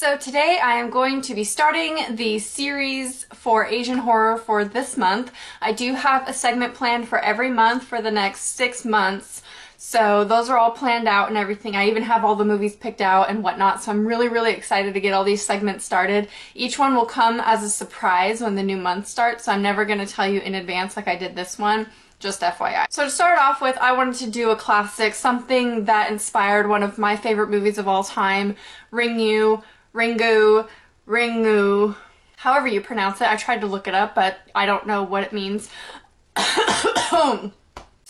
So today I am going to be starting the series for Asian horror for this month. I do have a segment planned for every month for the next 6 months. So those are all planned out and everything. I even have all the movies picked out and whatnot. So I'm really excited to get all these segments started. Each one will come as a surprise when the new month starts. So I'm never going to tell you in advance like I did this one. Just FYI. So to start off with, I wanted to do a classic, something that inspired one of my favorite movies of all time, Ringu, however you pronounce it. I tried to look it up, but I don't know what it means. So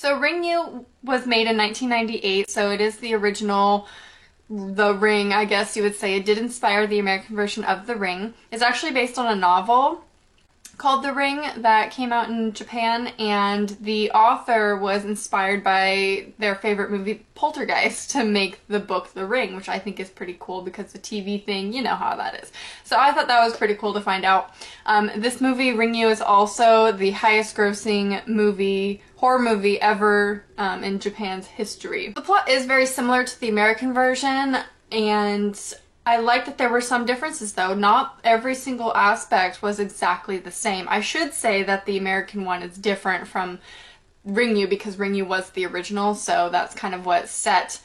Ringu was made in 1998, so it is the original The Ring, I guess you would say. It did inspire the American version of The Ring. It's actually based on a novel called The Ring that came out in Japan, and the author was inspired by their favorite movie Poltergeist to make the book The Ring, which I think is pretty cool because the TV thing, you know how that is. So I thought that was pretty cool to find out. This movie, Ringu, is also the highest grossing horror movie ever in Japan's history. The plot is very similar to the American version, and I like that there were some differences though. Not every single aspect was exactly the same. I should say that the American one is different from Ringu because Ringu was the original, so that's kind of what set,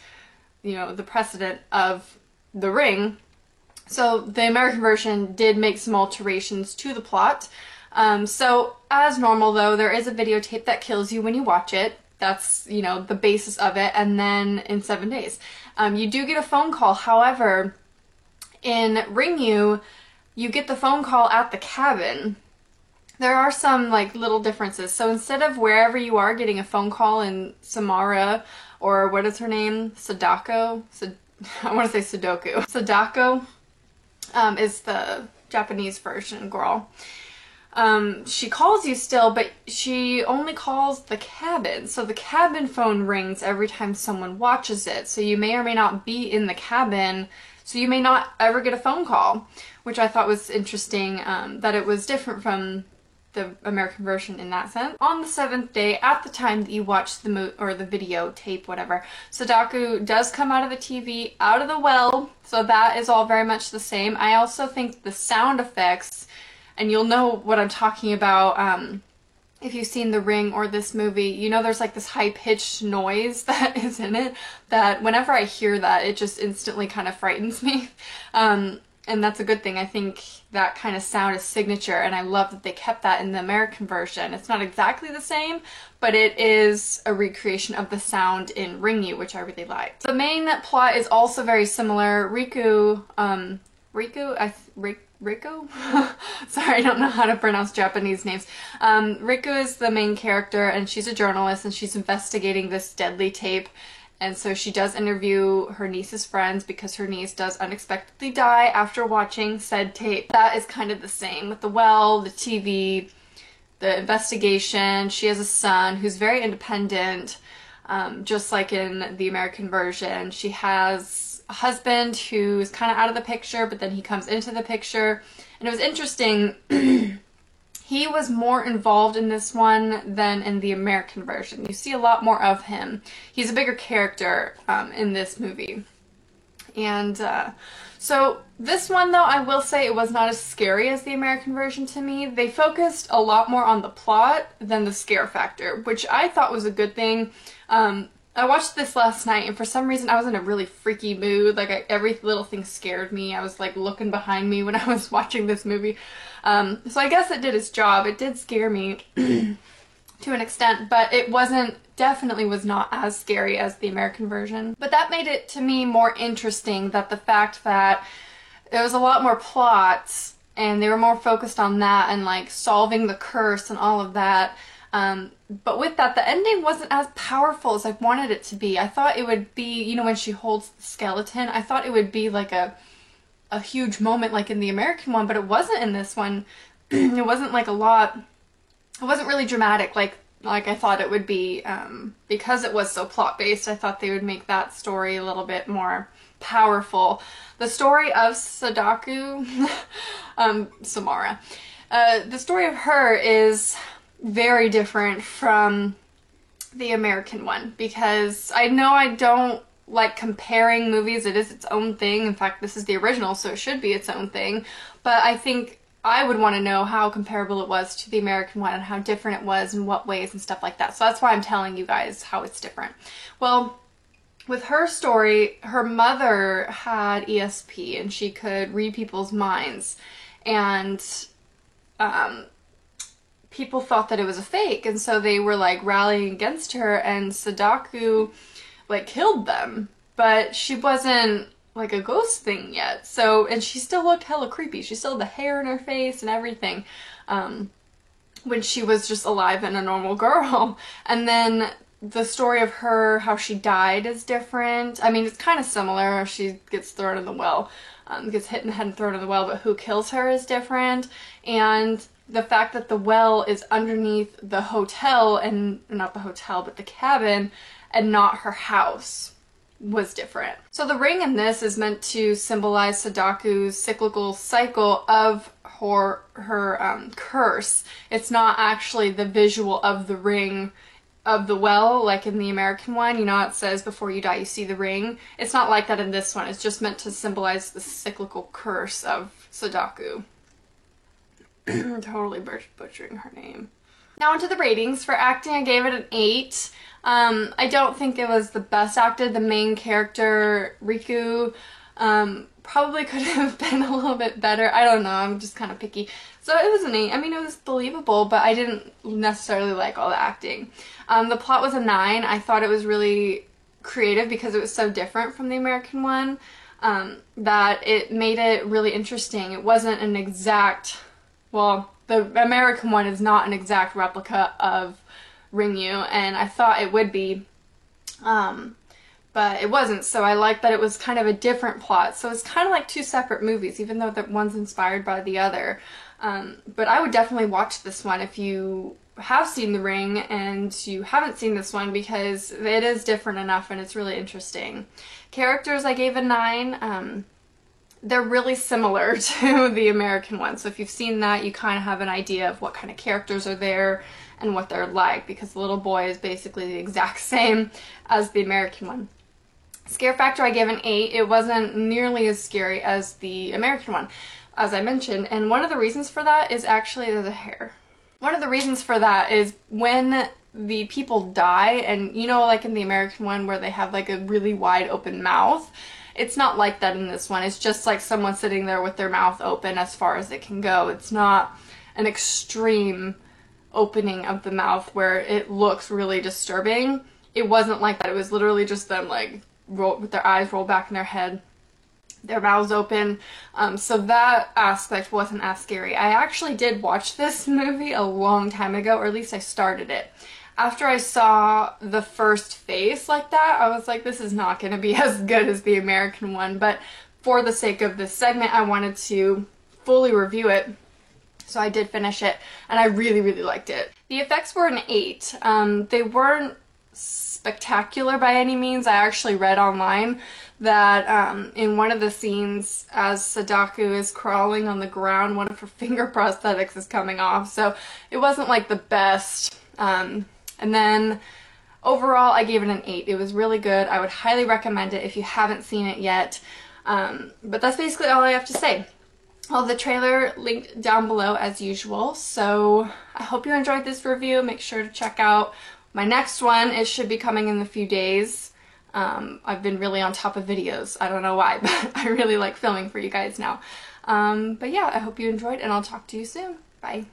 the precedent of The Ring. So the American version did make some alterations to the plot. So as normal though, there is a videotape that kills you when you watch it. That's, the basis of it, and then in 7 days. You do get a phone call, however, in Ringu, you get the phone call at the cabin. There are some little differences. So instead of wherever you are getting a phone call in Samara, or what is her name? Sadako? I want to say Sudoku. Sadako is the Japanese version girl. She calls you still, but she only calls the cabin. So the cabin phone rings every time someone watches it. So you may or may not be in the cabin, so you may not ever get a phone call, which I thought was interesting, that it was different from the American version in that sense. On the 7th day, at the time that you watch the video tape, whatever, Sadako does come out of the TV, out of the well, so that is all very much the same. I also think the sound effects, and you'll know what I'm talking about if you've seen The Ring or this movie, there's this high-pitched noise that is in it that whenever I hear that, it just instantly kind of frightens me. And that's a good thing. I think that kind of sound is signature, and I love that they kept that in the American version. It's not exactly the same, but it is a recreation of the sound in Ringu, which I really like. The main plot is also very similar. Riku, sorry, I don't know how to pronounce Japanese names. Riku is the main character, and she's a journalist, and she's investigating this deadly tape. And so she does interview her niece's friends because her niece does unexpectedly die after watching said tape. That is kind of the same with the well, the TV, the investigation. She has a son who's very independent, just like in the American version. She has a husband who's kind of out of the picture, but then he comes into the picture. And it was interesting, he was more involved in this one than in the American version. You see a lot more of him. He's a bigger character in this movie. And so this one, though, I will say it was not as scary as the American version to me. They focused a lot more on the plot than the scare factor, which I thought was a good thing. I watched this last night, and for some reason I was in a really freaky mood. Every little thing scared me. I was looking behind me when I was watching this movie. So I guess it did its job. It did scare me to an extent, but it definitely was not as scary as the American version. But that made it to me more interesting, that the fact that there was a lot more plots and they were more focused on that and solving the curse and all of that. But with that, the ending wasn't as powerful as I wanted it to be. I thought it would be, when she holds the skeleton, I thought it would be a huge moment like in the American one, but it wasn't in this one. It wasn't a lot, it wasn't really dramatic like I thought it would be, because it was so plot-based. I thought they would make that story a little bit more powerful. The story of Sadako, Samara, the story of her is very different from the American one, because I know I don't like comparing movies. It is its own thing. In fact, this is the original, so it should be its own thing. But I think I would want to know how comparable it was to the American one and how different it was in what ways and stuff like that. So that's why I'm telling you guys how it's different. Well, with her story, her mother had ESP and she could read people's minds. And people thought that it was a fake, and so they were like rallying against her, and Sadako like killed them. But she wasn't like a ghost thing yet. So, and she still looked hella creepy. She still had the hair in her face and everything. When she was just alive and a normal girl. And then the story of her, how she died, is different. I mean, it's kind of similar. She gets thrown in the well, gets hit in the head and thrown in the well, but who kills her is different. And the fact that the well is underneath the hotel, and not the hotel, but the cabin, and not her house, was different. So the ring in this is meant to symbolize Sadako's cyclical cycle of her curse. It's not actually the visual of the ring of the well like in the American one. You know, it says before you die you see the ring. It's not like that in this one. It's just meant to symbolize the cyclical curse of Sadako. Totally butchering her name. Now onto the ratings. For acting, I gave it an 8. I don't think it was the best acted. The main character, Riku, probably could have been a little bit better. I don't know, I'm just kind of picky. So it was an 8. I mean, it was believable, but I didn't necessarily like all the acting. The plot was a 9. I thought it was really creative because it was so different from the American one, that it made it really interesting. It wasn't an exact, well, the American one is not an exact replica of Ringu, and I thought it would be, but it wasn't, so I liked that it was kind of a different plot. So it's kind of like two separate movies, even though that one's inspired by the other. But I would definitely watch this one if you have seen The Ring and you haven't seen this one, because it is different enough and it's really interesting. Characters, I gave a 9. They're really similar to the American one, so if you've seen that, you kind of have an idea of what kind of characters are there and what they're like, because the little boy is basically the exact same as the American one. Scare factor, I gave an 8. It wasn't nearly as scary as the American one, as I mentioned, and one of the reasons for that is actually there's a hair. One of the reasons for that is when the people die, and you know, like in the American one where they have like a really wide open mouth, it's not like that in this one. It's just like someone sitting there with their mouth open as far as it can go. It's not an extreme opening of the mouth where it looks really disturbing. It wasn't like that. It was literally just them like with their eyes rolled back in their head, their mouths open. So that aspect wasn't as scary. I actually did watch this movie a long time ago, or at least I started it. After I saw the first face like that, I was like, this is not going to be as good as the American one, but for the sake of this segment, I wanted to fully review it. So I did finish it, and I really, really liked it. The effects were an 8. They weren't spectacular by any means. I actually read online that in one of the scenes, as Sadako is crawling on the ground, one of her finger prosthetics is coming off, so it wasn't like the best. And then overall, I gave it an 8. It was really good. I would highly recommend it if you haven't seen it yet. But that's basically all I have to say. I'll have the trailer linked down below as usual. So I hope you enjoyed this review. Make sure to check out my next one. It should be coming in a few days. I've been really on top of videos. I don't know why, but I really like filming for you guys now. But yeah, I hope you enjoyed, and I'll talk to you soon. Bye.